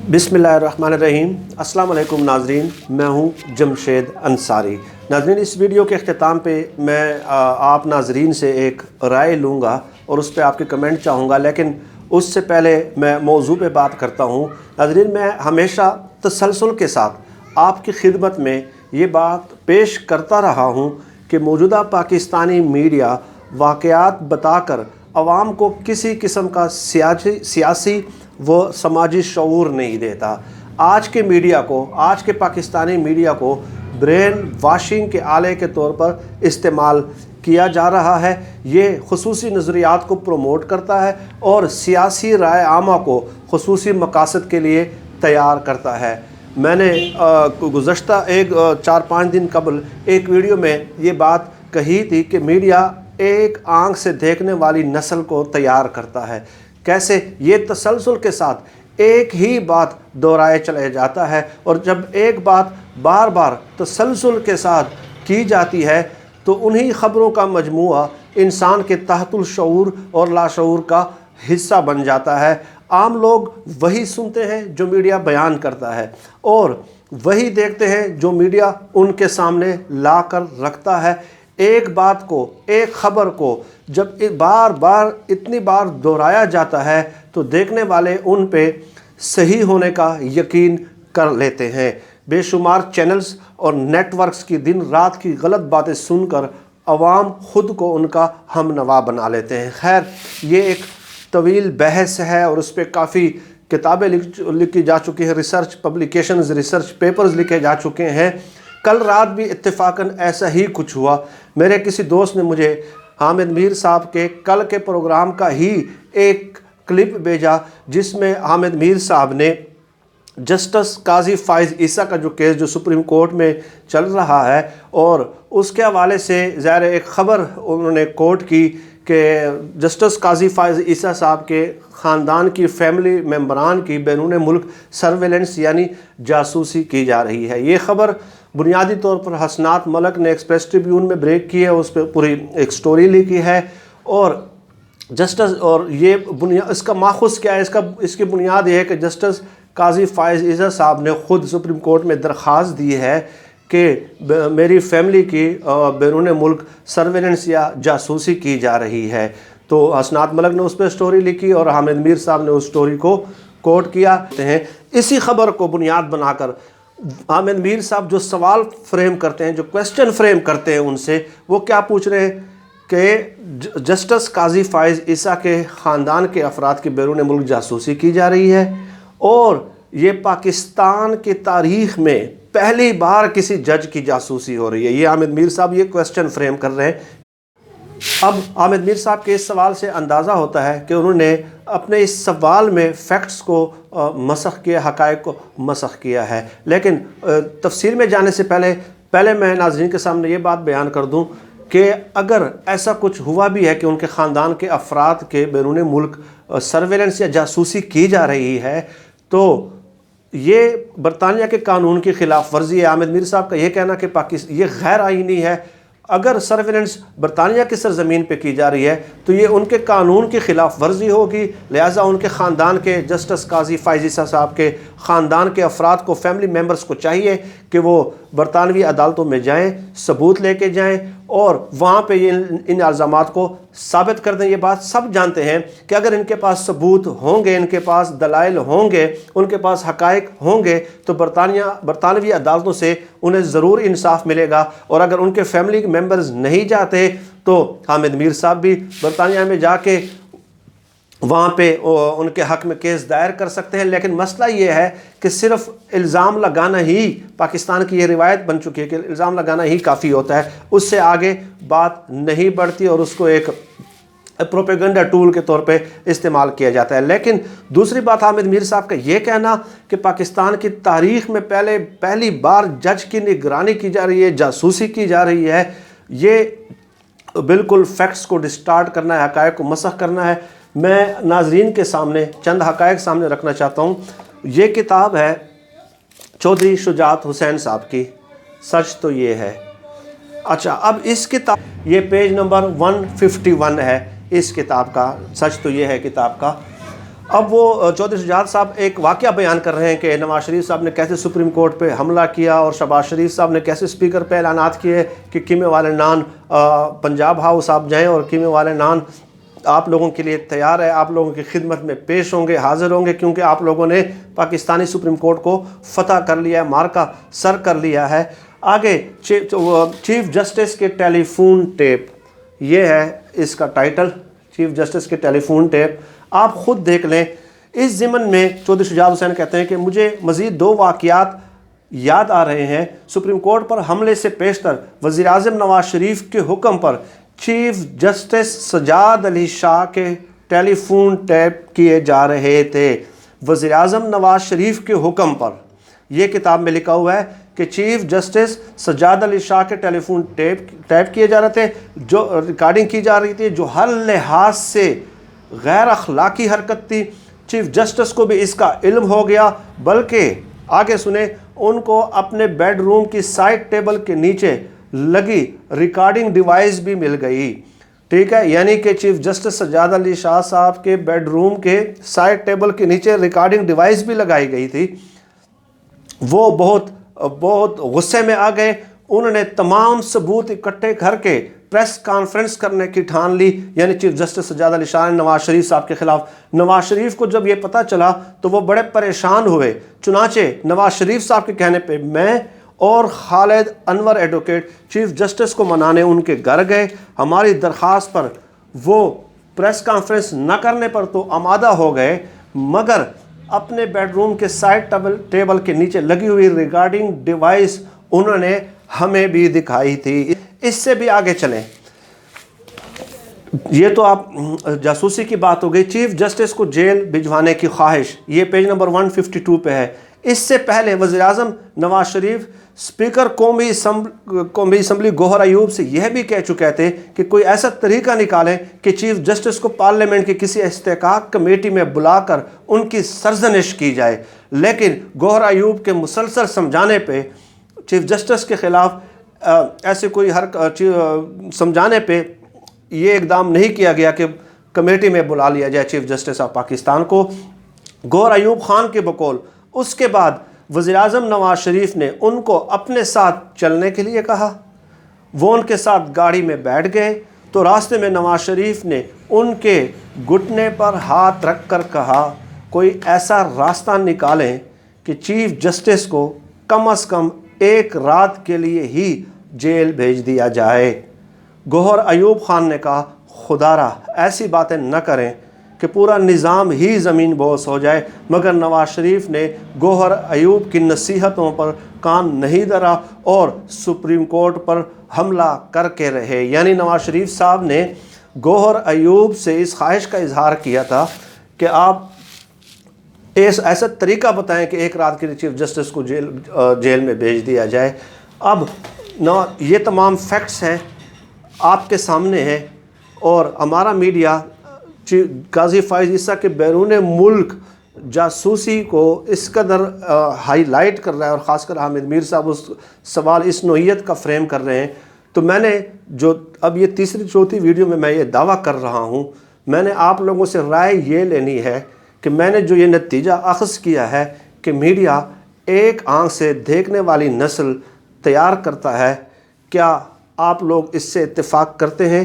बिस्मिल्लाहिर्रहमानिर्रहीम। अस्सलाम वालेकुम नाज़रीन, मैं हूं जमशेद अंसारी। नाज़रीन, इस वीडियो के अख्तिताम पे मैं आप नाज़रीन से एक राय लूँगा और उस पर आपके कमेंट चाहूँगा, लेकिन उससे पहले मैं मौजू पे बात करता हूँ। नाज़रीन, मैं हमेशा तसलसल के साथ आपकी खिदमत में ये बात पेश करता रहा हूँ कि मौजूदा पाकिस्तानी मीडिया वाक़यात बताकर अवाम को किसी किस्म का सियासी व समाजी शऊर नहीं देता। आज के मीडिया को, आज के पाकिस्तानी मीडिया को ब्रेन वाशिंग के आले के तौर पर इस्तेमाल किया जा रहा है। ये खुसूसी नज़रियात को प्रमोट करता है और सियासी राय आमा को खुसूसी मकासद के लिए तैयार करता है। मैंने गुज़श्ता 4-5 दिन कबल एक वीडियो में ये बात कही थी कि मीडिया एक आंख से देखने वाली नस्ल को तैयार करता है। कैसे ये तसलसल के साथ एक ही बात दोहराए चले जाता है, और जब एक बात बार बार तसलसल के साथ की जाती है तो उन्हीं ख़बरों का मजमूआ इंसान के तहतुल शऊर और लाशऊर का हिस्सा बन जाता है। आम लोग वही सुनते हैं जो मीडिया बयान करता है और वही देखते हैं जो मीडिया उनके सामने ला कर रखता है। एक बात को, एक ख़बर को जब बार बार इतनी बार दोहराया जाता है तो देखने वाले उन पे सही होने का यकीन कर लेते हैं। बेशुमार चैनल्स और नेटवर्क्स की दिन रात की गलत बातें सुनकर अवाम ख़ुद को उनका हमनवा बना लेते हैं। खैर, ये एक तवील बहस है और उस पर काफ़ी किताबें लिखी जा चुकी हैं, रिसर्च पब्लिकेशंस, रिसर्च पेपर्स लिखे जा चुके हैं। कल रात भी इत्तेफाकन ऐसा ही कुछ हुआ। मेरे किसी दोस्त ने मुझे हामिद मीर साहब के कल के प्रोग्राम का ही एक क्लिप भेजा, जिसमें हामिद मीर साहब ने जस्टिस काजी फ़ाइज़ ईसा का जो केस जो सुप्रीम कोर्ट में चल रहा है और उसके हवाले से ज़ाहिर एक ख़बर उन्होंने कोट की कि जस्टिस काजी फ़ाइज़ ईसा साहब के ख़ानदान की फैमिली मेंबरान की बैरून मुल्क सर्वेलेंस यानी जासूसी की जा रही है। ये ख़बर बुनियादी तौर पर हसनात मलक ने एक्सप्रेस ट्रिब्यून में ब्रेक की है, उस पर पूरी एक स्टोरी लिखी है। और जस्टिस और ये इसका माखुज़ क्या है, इसकी बुनियाद ये है कि जस्टिस काजी फ़ाइज़ ईसा साहब ने ख़ुद सुप्रीम कोर्ट में दरख्वास्त दी है कि मेरी फैमिली की बैरून मुल्क सर्वेलेंस या जासूसी की जा रही है। तो हसनात मलक ने उस पर स्टोरी लिखी और हामिद मीर साहब ने उस स्टोरी को कोट किया हैं। इसी खबर को बुनियाद बनाकर हामिद मीर साहब जो सवाल फ्रेम करते हैं, जो क्वेश्चन फ्रेम करते हैं, उनसे वो क्या पूछ रहे हैं कि जस्टिस काजी फ़ाइज़ ईसा के ख़ानदान के अफराद की बैरून मुल्क जासूसी की जा रही है और ये पाकिस्तान की तारीख़ में पहली बार किसी जज की जासूसी हो रही है। ये हामिद मीर साहब ये क्वेश्चन फ्रेम कर रहे हैं। अब हामिद मीर साहब के इस सवाल से अंदाज़ा होता है कि उन्होंने अपने इस सवाल में फ़ैक्ट्स को मसख़ किया, हक़ाइक़ को मसख़ किया है। लेकिन तफसील में जाने से पहले मैं नाज़रीन के सामने ये बात बयान कर दूं कि अगर ऐसा कुछ हुआ भी है कि उनके ख़ानदान के अफराद के बैरून मुल्क सर्वेलेंस या जासूसी की जा रही है, तो ये बरतानिया के कानून की ख़िलाफ़ वर्जी है। हामिद मीर साहब का ये कहना कि पाकिस्तान ये गैर आइनी है। अगर सर्वेलेंस बरतानिया की सरजमीन पे की जा रही है तो ये उनके कानून की ख़िलाफ़ वर्जी होगी। लिहाजा उनके ख़ानदान के जस्टिस काजी फ़ाइज़ ईसा साहब के ख़ानदान के अफराद को, फैमिली मेम्बर्स को चाहिए कि वो बरतानवी अदालतों में जाएँ, सबूत लेके जाएँ और वहाँ पे ये इन इल्ज़ामात को साबित कर दें। ये बात सब जानते हैं कि अगर इनके पास सबूत होंगे, इनके पास दलाइल होंगे, उनके पास हक़ाइक़ होंगे तो बरतानवी अदालतों से उन्हें ज़रूर इंसाफ मिलेगा। और अगर उनके फैमिली मेम्बर्स नहीं जाते तो हामिद मीर साहब भी बरतानिया में जाके वहाँ पे उनके हक़ में केस दायर कर सकते हैं। लेकिन मसला ये है कि सिर्फ इल्ज़ाम लगाना ही, पाकिस्तान की ये रिवायत बन चुकी है कि इल्ज़ाम लगाना ही काफ़ी होता है, उससे आगे बात नहीं बढ़ती और उसको एक प्रोपेगेंडा टूल के तौर पे इस्तेमाल किया जाता है। लेकिन दूसरी बात, हामिद मीर साहब का ये कहना कि पाकिस्तान की तारीख़ में पहली बार जज की निगरानी की जा रही है, जासूसी की जा रही है, ये बिल्कुल फैक्ट्स को डिस्टार्ट करना है, हक़ाइक़ को मसख़ करना है। मैं नाज़रीन के सामने चंद हक़ाइक़ सामने रखना चाहता हूँ। ये किताब है चौधरी शुजात हुसैन साहब की, सच तो ये है। अच्छा, अब इस किताब, ये पेज नंबर 151 है इस किताब का, सच तो ये है किताब का। اب وہ چودھری شجاعت صاحب ایک واقعہ بیان کر رہے ہیں کہ نواز شریف صاحب نے کیسے سپریم کورٹ پہ حملہ کیا اور شہباز شریف صاحب نے کیسے اسپیکر پہ اعلانات کیے کہ قیمے والے نان پنجاب ہاؤس آپ جائیں اور قیمے والے نان آپ لوگوں کے لیے تیار ہے، آپ لوگوں کی خدمت میں پیش ہوں گے، حاضر ہوں گے، کیونکہ آپ لوگوں نے پاکستانی سپریم کورٹ کو فتح کر لیا ہے، مارکا سر کر لیا ہے۔ آگے چیف جسٹس کے ٹیلی فون ٹیپ، یہ ہے اس کا ٹائٹل، چیف جسٹس کے ٹیلی فون ٹیپ، آپ خود دیکھ لیں۔ اس ضمن میں چودھری شجاعت حسین کہتے ہیں کہ مجھے مزید 2 واقعات یاد آ رہے ہیں۔ سپریم کورٹ پر حملے سے پیشتر وزیر اعظم نواز شریف کے حکم پر چیف جسٹس سجاد علی شاہ کے ٹیلی فون ٹیپ کیے جا رہے تھے۔ وزیر اعظم نواز شریف کے حکم پر، یہ کتاب میں لکھا ہوا ہے کہ چیف جسٹس سجاد علی شاہ کے ٹیلی فون ٹیپ کیے جا رہے تھے، جو ریکارڈنگ کی جا رہی تھی، جو ہر لحاظ سے غیر اخلاقی حرکت تھی۔ چیف جسٹس کو بھی اس کا علم ہو گیا، بلکہ آگے سنیں، ان کو اپنے بیڈ روم کی سائڈ ٹیبل کے نیچے لگی ریکارڈنگ ڈیوائس بھی مل گئی، ٹھیک ہے، یعنی کہ چیف جسٹس سجاد علی شاہ صاحب کے بیڈ روم کے سائڈ ٹیبل کے نیچے ریکارڈنگ ڈیوائس بھی لگائی گئی تھی۔ وہ بہت غصے میں آ گئے، انہوں نے تمام ثبوت اکٹھے کر کے پریس کانفرنس کرنے کی ٹھان لی، یعنی چیف جسٹس سجاد علی شاہ نے نواز شریف صاحب کے خلاف۔ نواز شریف کو جب یہ پتہ چلا تو وہ بڑے پریشان ہوئے، چنانچہ نواز شریف صاحب کے کہنے پہ میں اور خالد انور ایڈوکیٹ چیف جسٹس کو منانے ان کے گھر گئے۔ ہماری درخواست پر وہ پریس کانفرنس نہ کرنے پر تو آمادہ ہو گئے، مگر اپنے بیڈ روم کے سائڈ ٹیبل کے نیچے لگی ہوئی ریکارڈنگ ڈیوائس انہوں نے ہمیں بھی دکھائی تھی۔ اس سے بھی آگے چلیں، یہ تو آپ جاسوسی کی بات ہو گئی۔ چیف جسٹس کو جیل بھجوانے کی خواہش، یہ پیج نمبر 152 پہ ہے۔ اس سے پہلے وزیر اعظم نواز شریف اسپیکر قومی اسمبلی گوہر ایوب سے یہ بھی کہہ چکے تھے کہ کوئی ایسا طریقہ نکالیں کہ چیف جسٹس کو پارلیمنٹ کی کسی استحقاق کمیٹی میں بلا کر ان کی سرزنش کی جائے، لیکن گوہر ایوب کے مسلسل سمجھانے پہ چیف جسٹس کے خلاف ایسے کوئی سمجھانے پہ یہ اقدام نہیں کیا گیا کہ کمیٹی میں بلا لیا جائے چیف جسٹس آف پاکستان کو۔ گوہر ایوب خان کے بقول اس کے بعد وزیر اعظم نواز شریف نے ان کو اپنے ساتھ چلنے کے لیے کہا، وہ ان کے ساتھ گاڑی میں بیٹھ گئے تو راستے میں نواز شریف نے ان کے گھٹنے پر ہاتھ رکھ کر کہا کوئی ایسا راستہ نکالیں کہ چیف جسٹس کو کم از کم 1 رات کے لیے ہی جیل بھیج دیا جائے۔ گوہر ایوب خان نے کہا خدا را ایسی باتیں نہ کریں کہ پورا نظام ہی زمین بوس ہو جائے، مگر نواز شریف نے گوہر ایوب کی نصیحتوں پر کان نہیں دھرا اور سپریم کورٹ پر حملہ کر کے رہے۔ یعنی نواز شریف صاحب نے گوہر ایوب سے اس خواہش کا اظہار کیا تھا کہ آپ ایسا طریقہ بتائیں کہ 1 رات کے لیے چیف جسٹس کو جیل میں بھیج دیا جائے۔ اب یہ تمام فیکٹس ہیں، آپ کے سامنے ہیں، اور ہمارا میڈیا قاضی فائز عیسیٰ کے بیرون ملک جاسوسی کو اس قدر ہائی لائٹ کر رہا ہے، اور خاص کر حامد میر صاحب اس سوال اس نوعیت کا فریم کر رہے ہیں، تو میں نے جو اب یہ تیسری چوتھی ویڈیو میں یہ دعویٰ کر رہا ہوں، میں نے آپ لوگوں سے رائے یہ لینی ہے کہ میں نے جو یہ نتیجہ اخذ کیا ہے کہ میڈیا ایک آنکھ سے دیکھنے والی نسل تیار کرتا ہے، کیا آپ لوگ اس سے اتفاق کرتے ہیں؟